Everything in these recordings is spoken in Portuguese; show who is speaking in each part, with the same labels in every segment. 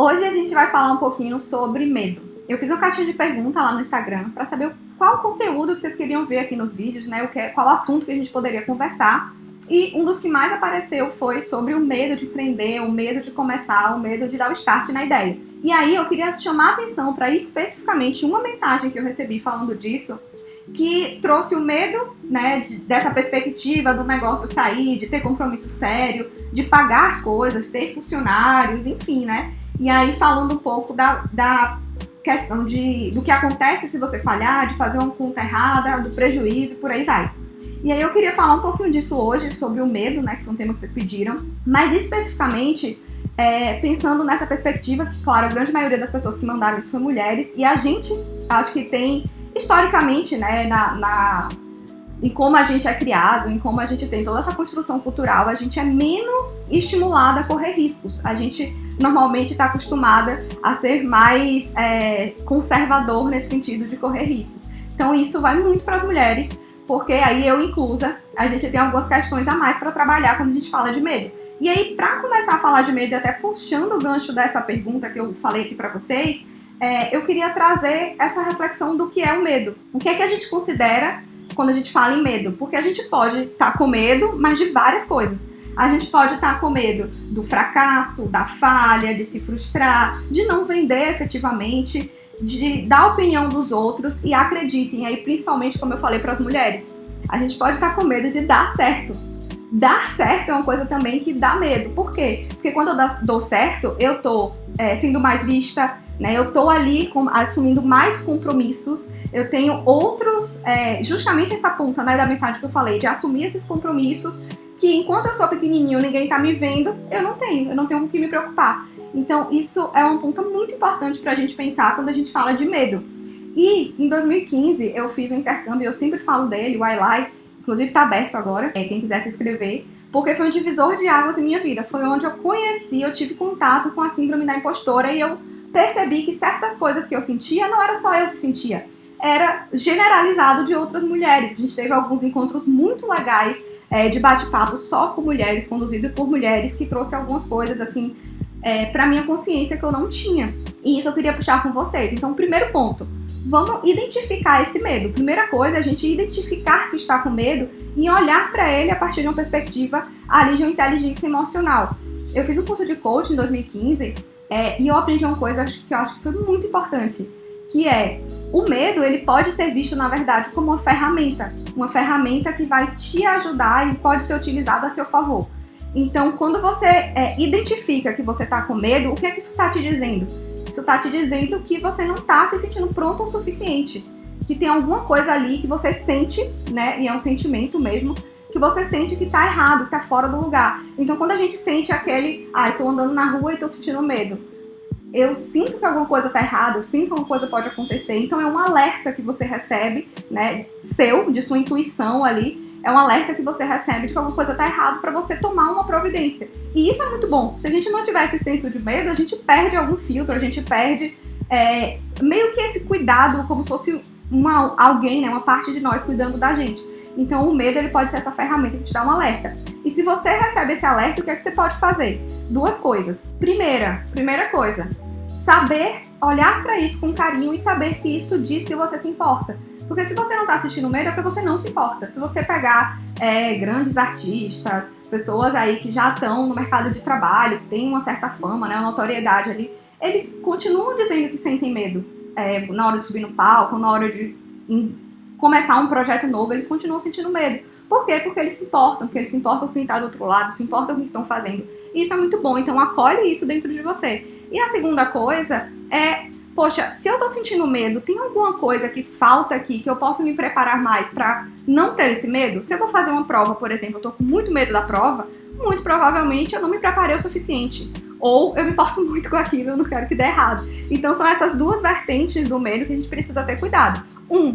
Speaker 1: Hoje a gente vai falar um pouquinho sobre medo. Eu fiz uma caixinha de pergunta lá no Instagram para saber qual o conteúdo que vocês queriam ver aqui nos vídeos, né? Qual assunto que a gente poderia conversar. E um dos que mais apareceu foi sobre o medo de empreender, o medo de começar, o medo de dar o start na ideia. E aí eu queria chamar a atenção para especificamente uma mensagem que eu recebi falando disso, que trouxe o medo, né, dessa perspectiva do negócio sair, de ter compromisso sério, de pagar coisas, ter funcionários, enfim, né? E aí falando um pouco da questão do que acontece se você falhar, de fazer uma conta errada, do prejuízo, por aí vai. E aí eu queria falar um pouquinho disso hoje, sobre o medo, né, que foi um tema que vocês pediram, mas especificamente pensando nessa perspectiva, que claro, a grande maioria das pessoas que mandaram isso são mulheres, e a gente, acho que tem, historicamente, né, em como a gente é criado, em como a gente tem toda essa construção cultural, a gente é menos estimulada a correr riscos. A gente normalmente está acostumada a ser mais conservador nesse sentido de correr riscos. Então isso vai muito para as mulheres, porque aí eu inclusa, a gente tem algumas questões a mais para trabalhar quando a gente fala de medo. E aí, para começar a falar de medo, e até puxando o gancho dessa pergunta que eu falei aqui para vocês, eu queria trazer essa reflexão do que é o medo. O que é que a gente considera quando a gente fala em medo? Porque a gente pode estar com medo, mas de várias coisas. A gente pode estar com medo do fracasso, da falha, de se frustrar, de não vender efetivamente, da opinião dos outros. E acreditem, aí principalmente, como eu falei para as mulheres, a gente pode estar com medo de dar certo. Dar certo é uma coisa também que dá medo. Por quê? Porque quando eu dou certo, eu tô sendo mais vista, né? Eu tô ali assumindo mais compromissos, eu tenho outros, justamente essa ponta, né, da mensagem que eu falei, de assumir esses compromissos, que enquanto eu sou pequenininho, ninguém tá me vendo, eu não tenho com o que me preocupar. Então isso é uma ponta muito importante pra gente pensar quando a gente fala de medo. E em 2015 eu fiz um intercâmbio, eu sempre falo dele, o iLife, inclusive tá aberto agora, quem quiser se inscrever, porque foi um divisor de águas em minha vida. Foi onde eu tive contato com a síndrome da impostora e eu percebi que certas coisas que eu sentia não era só eu que sentia, era generalizado de outras mulheres. A gente teve alguns encontros muito legais de bate-papo só com mulheres, conduzido por mulheres, que trouxe algumas coisas assim pra minha consciência que eu não tinha. E isso eu queria puxar com vocês. Então, primeiro ponto, vamos identificar esse medo. Primeira coisa é a gente identificar que está com medo e olhar para ele a partir de uma perspectiva ali de uma inteligência emocional. Eu fiz um curso de coaching em 2015 e eu aprendi uma coisa que eu acho que foi muito importante, que é o medo, ele pode ser visto, na verdade, como uma ferramenta que vai te ajudar e pode ser utilizada a seu favor. Então, quando você identifica que você está com medo, o que é que isso está te dizendo? Isso está te dizendo que você não está se sentindo pronto o suficiente, que tem alguma coisa ali que você sente, né, e é um sentimento mesmo, que você sente que está errado, que está fora do lugar. Então, quando a gente sente aquele, estou andando na rua e estou sentindo medo, eu sinto que alguma coisa está errada, eu sinto que alguma coisa pode acontecer, então é um alerta que você recebe, né, de sua intuição ali, é um alerta que você recebe de que alguma coisa está errada para você tomar uma providência. E isso é muito bom. Se a gente não tiver esse senso de medo, a gente perde algum filtro, a gente perde meio que esse cuidado, como se fosse alguém, né, uma parte de nós cuidando da gente. Então o medo, ele pode ser essa ferramenta que te dá um alerta. E se você recebe esse alerta, o que é que você pode fazer? Duas coisas. Primeira coisa, saber olhar para isso com carinho e saber que isso diz que você se importa. Porque se você não está sentindo medo, é porque você não se importa. Se você pegar grandes artistas, pessoas aí que já estão no mercado de trabalho, que tem uma certa fama, né, uma notoriedade ali, eles continuam dizendo que sentem medo. Na hora de subir no palco, na hora de começar um projeto novo, eles continuam sentindo medo. Por quê? Porque eles se importam, com quem está do outro lado, se importam com o que estão fazendo. E isso é muito bom, então acolhe isso dentro de você. E a segunda coisa poxa, se eu tô sentindo medo, tem alguma coisa que falta aqui que eu posso me preparar mais pra não ter esse medo? Se eu vou fazer uma prova, por exemplo, eu tô com muito medo da prova, muito provavelmente eu não me preparei o suficiente. Ou eu me importo muito com aquilo, eu não quero que dê errado. Então são essas duas vertentes do medo que a gente precisa ter cuidado.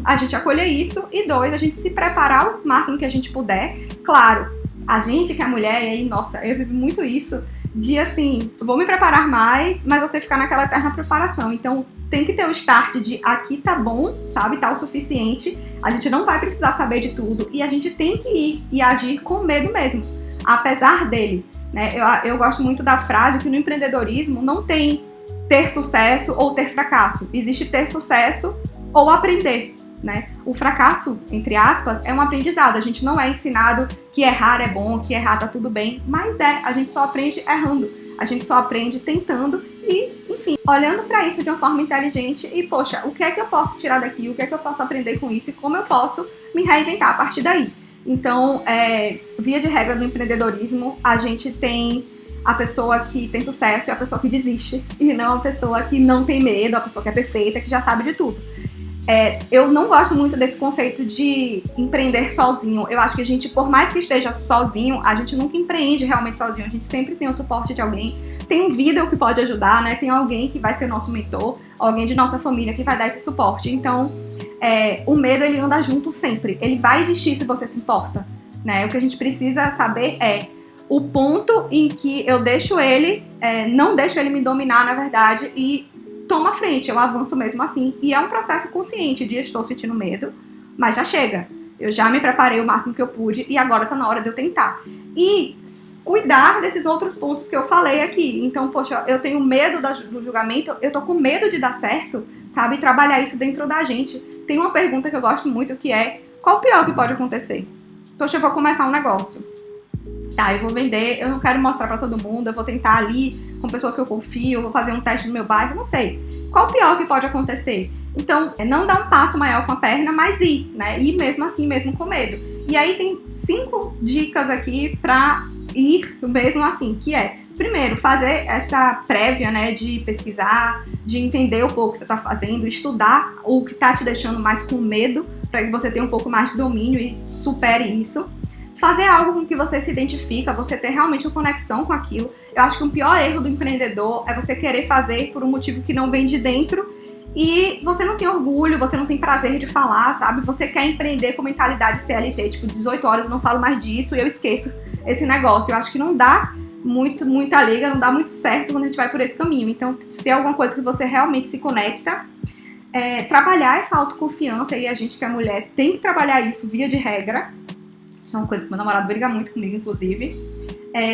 Speaker 1: A gente acolher isso, e dois, a gente se preparar o máximo que a gente puder. Claro, a gente que é mulher, e aí, nossa, eu vivo muito isso, de assim, vou me preparar mais, mas você ficar naquela eterna preparação. Então tem que ter o start de aqui tá bom, sabe, tá o suficiente, a gente não vai precisar saber de tudo, e a gente tem que ir e agir com medo mesmo, apesar dele, né? Eu gosto muito da frase que no empreendedorismo não tem ter sucesso ou ter fracasso. Existe ter sucesso ou aprender, né? O fracasso, entre aspas, é um aprendizado. A gente não é ensinado que errar é bom, que errar tá tudo bem, mas a gente só aprende errando. A gente só aprende tentando e, enfim, olhando para isso de uma forma inteligente e, poxa, o que é que eu posso tirar daqui? O que é que eu posso aprender com isso? E como eu posso me reinventar a partir daí? Então, via de regra do empreendedorismo, a gente tem a pessoa que tem sucesso e a pessoa que desiste, e não a pessoa que não tem medo, a pessoa que é perfeita, que já sabe de tudo. Eu não gosto muito desse conceito de empreender sozinho. Eu acho que a gente, por mais que esteja sozinho, a gente nunca empreende realmente sozinho. A gente sempre tem o suporte de alguém. Tem um vídeo que pode ajudar, né? Tem alguém que vai ser nosso mentor, alguém de nossa família que vai dar esse suporte. Então, o medo, ele anda junto sempre. Ele vai existir se você se importa, né? O que a gente precisa saber é o ponto em que eu deixo ele, não deixo ele me dominar, na verdade, e tomo a frente, eu avanço mesmo assim. E é um processo consciente de estou sentindo medo, mas já chega. Eu já me preparei o máximo que eu pude e agora tá na hora de eu tentar. E cuidar desses outros pontos que eu falei aqui. Então, poxa, eu tenho medo do julgamento, eu tô com medo de dar certo, sabe? Trabalhar isso dentro da gente. Tem uma pergunta que eu gosto muito que é: qual o pior que pode acontecer? Poxa, eu vou começar um negócio. Tá, eu vou vender, eu não quero mostrar pra todo mundo, eu vou tentar ali com pessoas que eu confio, eu vou fazer um teste no meu bairro, não sei. Qual o pior que pode acontecer? Então, não dar um passo maior com a perna, mas ir, né? Ir mesmo assim, mesmo com medo. E aí tem 5 dicas aqui pra ir mesmo assim, que é: primeiro, fazer essa prévia, né, de pesquisar, de entender um pouco o que você tá fazendo, estudar o que tá te deixando mais com medo, para que você tenha um pouco mais de domínio e supere isso. Fazer algo com que você se identifica, você ter realmente uma conexão com aquilo. Eu acho que o pior erro do empreendedor é você querer fazer por um motivo que não vem de dentro e você não tem orgulho, você não tem prazer de falar, sabe? Você quer empreender com mentalidade CLT, tipo, 18 horas eu não falo mais disso e eu esqueço esse negócio. Eu acho que não dá muita liga, não dá muito certo quando a gente vai por esse caminho. Então, se é alguma coisa que você realmente se conecta, trabalhar essa autoconfiança, e a gente que é mulher tem que trabalhar isso via de regra. É uma coisa que meu namorado briga muito comigo, inclusive.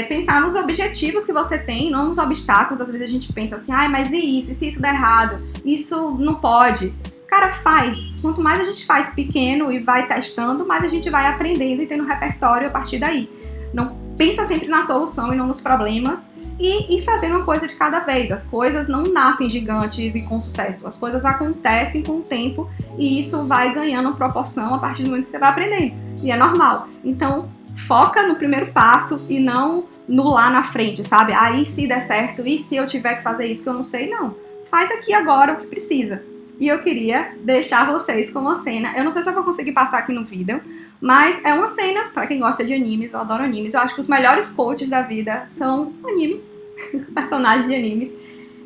Speaker 1: Pensar nos objetivos que você tem, não nos obstáculos. Às vezes a gente pensa assim, mas e se isso der errado? Isso não pode. Cara, faz. Quanto mais a gente faz pequeno e vai testando, mais a gente vai aprendendo e tendo repertório a partir daí. Não pensa sempre na solução e não nos problemas. E fazer uma coisa de cada vez. As coisas não nascem gigantes e com sucesso. As coisas acontecem com o tempo e isso vai ganhando proporção a partir do momento que você vai aprendendo. E é normal. Então, foca no primeiro passo e não no lá na frente, sabe? Aí se der certo, e se eu tiver que fazer isso que eu não sei, não. Faz aqui agora o que precisa. E eu queria deixar vocês com uma cena. Eu não sei se eu vou conseguir passar aqui no vídeo, mas é uma cena, pra quem gosta de animes, eu adoro animes. Eu acho que os melhores coaches da vida são animes, personagens de animes.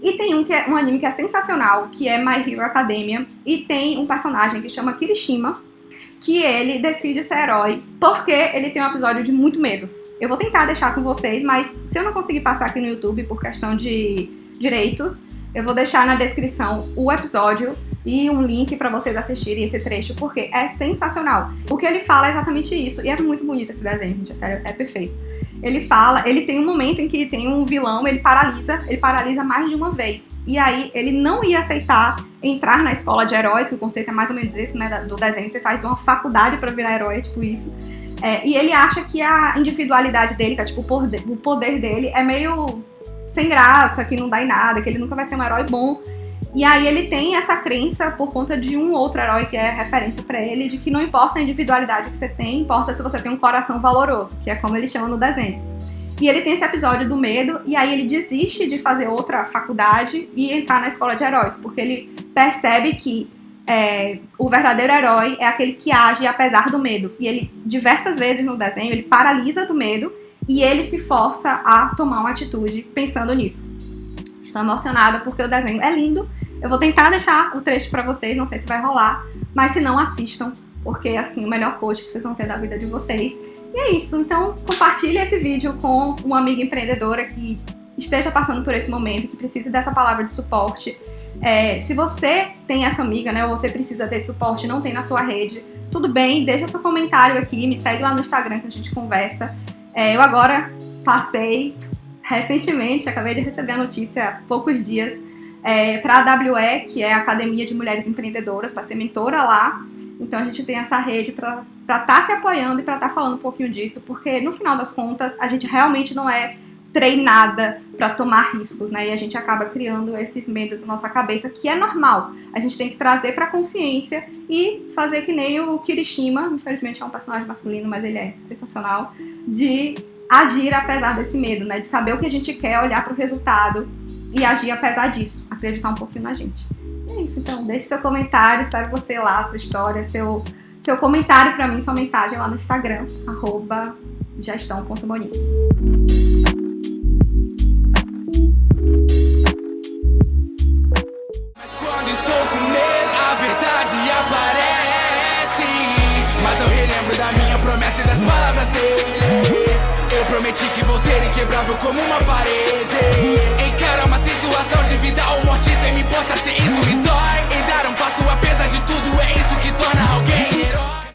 Speaker 1: E tem um anime que é sensacional, que é My Hero Academia. E tem um personagem que chama Kirishima, que ele decide ser herói porque ele tem um episódio de muito medo. Eu vou tentar deixar com vocês, mas se eu não conseguir passar aqui no YouTube por questão de direitos, eu vou deixar na descrição o episódio e um link para vocês assistirem esse trecho, porque é sensacional. O que ele fala é exatamente isso, e é muito bonito esse desenho, gente, é sério, é perfeito. Ele tem um momento em que tem um vilão, ele paralisa mais de uma vez. E aí ele não ia aceitar entrar na escola de heróis, que o conceito é mais ou menos esse, né, do desenho, você faz uma faculdade pra virar herói, tipo isso. E ele acha que a individualidade dele, que é tipo o poder dele, é meio sem graça, que não dá em nada, que ele nunca vai ser um herói bom. E aí ele tem essa crença por conta de um outro herói que é referência pra ele, de que não importa a individualidade que você tem, importa se você tem um coração valoroso, que é como ele chama no desenho. E ele tem esse episódio do medo, e aí ele desiste de fazer outra faculdade e entrar na escola de heróis, porque ele percebe que o verdadeiro herói é aquele que age apesar do medo. E ele, diversas vezes no desenho, ele paralisa do medo e ele se força a tomar uma atitude pensando nisso. Estou emocionada porque o desenho é lindo. Eu vou tentar deixar o trecho pra vocês, não sei se vai rolar, mas se não, assistam, porque assim, o melhor coach que vocês vão ter da vida de vocês. E é isso, então compartilhe esse vídeo com uma amiga empreendedora que esteja passando por esse momento, que precise dessa palavra de suporte. Se você tem essa amiga, né, ou você precisa desse suporte, não tem na sua rede, tudo bem, deixa seu comentário aqui, me segue lá no Instagram que a gente conversa. Eu agora passei recentemente, acabei de receber a notícia há poucos dias, para a AWE, que é a Academia de Mulheres Empreendedoras, para ser mentora lá. Então a gente tem essa rede para estar se apoiando e para estar falando um pouquinho disso, porque no final das contas a gente realmente não é treinada para tomar riscos, né? E a gente acaba criando esses medos na nossa cabeça, que é normal. A gente tem que trazer para a consciência e fazer que nem o Kirishima, infelizmente é um personagem masculino, mas ele é sensacional, de agir apesar desse medo, né? De saber o que a gente quer, olhar para o resultado e agir apesar disso, acreditar um pouquinho na gente. É isso, então deixe seu comentário, espero você lá, sua história, seu comentário para mim, sua mensagem lá no Instagram, @gestão.monique.
Speaker 2: Quando estou com medo, a verdade aparece. Mas eu relembro da minha promessa e das palavras dele. Eu prometi que vou ser inquebrável como uma parede.